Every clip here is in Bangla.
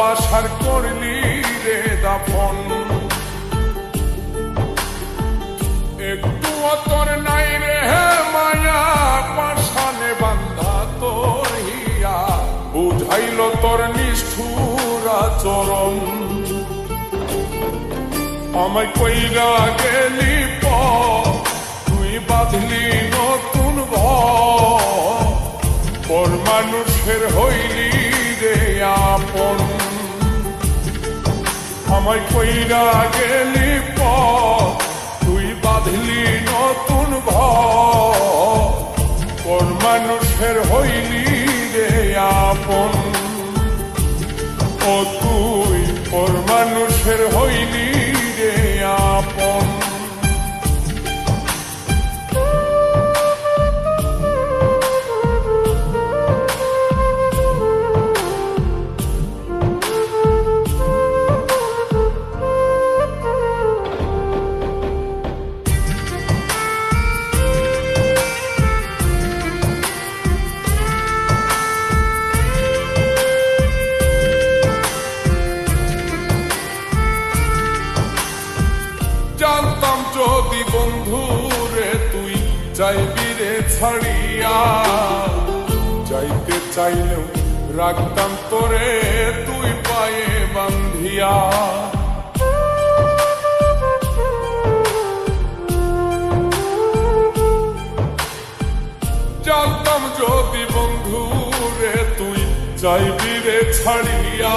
ভালোবাসার করলি রে দাফন। একটু তোর নাই রে মায়া, পাশানে বান্ধা তোর হিয়া, বুঝাইল তোর নিষ্ঠুর আচরণ। আমায় কইরা গেলি তুই বাঁধলি নতুন ঘর, পর মানুষের হইলি রে আপন। আমায় কইরা গেলি তুই বাঁধলি নতুন ঘর, পর মানুষের হইলি রে আপন। ও তুই পর মানুষের হইলি রে আপন। জানতাম যদি বন্ধু রে তুই যাইবি রে ছাড়িয়া, যাইতে চাইলেও রাখতাম তোরে তুই পায়ে বান্ধিয়া। জানতাম যদি বন্ধু রে তুই যাইবি রে ছাড়িয়া,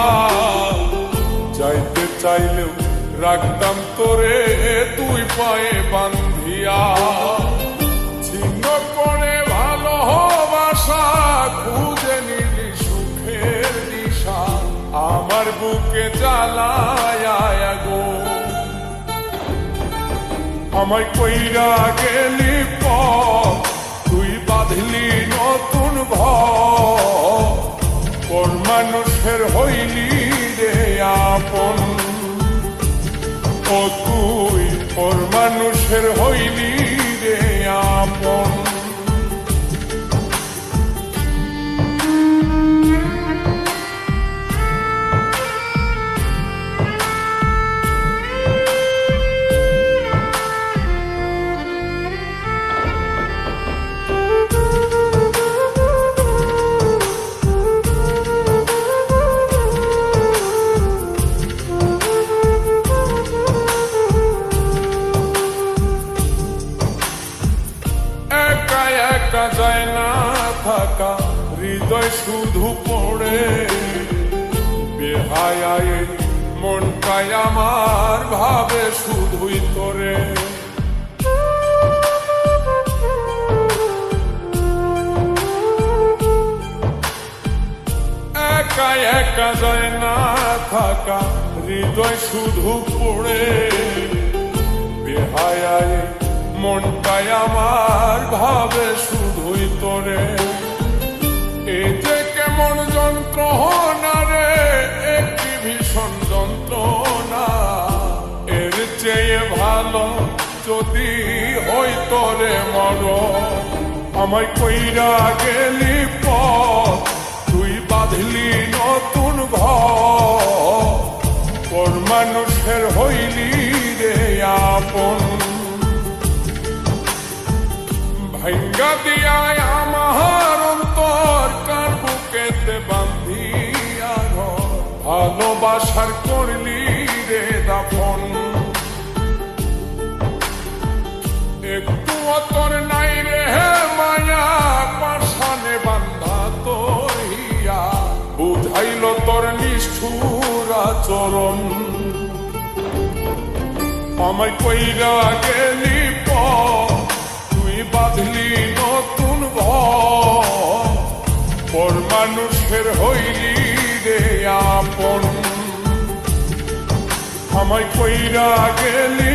যাইতে চাইলেও রাখতাম তোরে তুই পায়ে বান্ধিয়া। ছিন্ন করে ভালোবাসা খুঁজে নিলি সুখের দিশা, আমার বুকে জ্বালায় গো। আমায় কইরা গেলি তুই বাঁধলি নতুন ঘর, পর মানুষের হইলি রে আপন। ও তুই পর মানুষের হইলি রে আপন। একা যায় না থাকা, হৃদয় শুধু পড়ে বেহায় মনটাই আমার ভাবে শুধুই তোরে। একা একা যায় না থাকা, হৃদয় শুধু পড়ে বেহায় মনটাই আমার ভাবে শুধুই তোরে। এই যে কেমন যন্ত্রণা রে, একটি ভীষণ যন্ত্রণা, এর চেয়ে ভালো যদি হই তোরে মর। আমায় কইরা গেলি তুই বাঁধলি নতুন ঘর, পর মানুষের হইলি রে আপন। ভাঙ্গা দিয়ায় আমার অন্তর, কার বুকেতে বান্ধিয়া ঘর, ভালোবাসার করলি রে দাফন। একটু তোর নাই রে মায়া, পাশানে বান্ধা তোর হিয়া, বুঝাইল তোর নিষ্ঠুর আচরণ। আমায় কইরা গেলি তুই বাঁধলি নতুন ঘর, পর মানুষের হইলি রে আপন। আমায় কইরা গেলি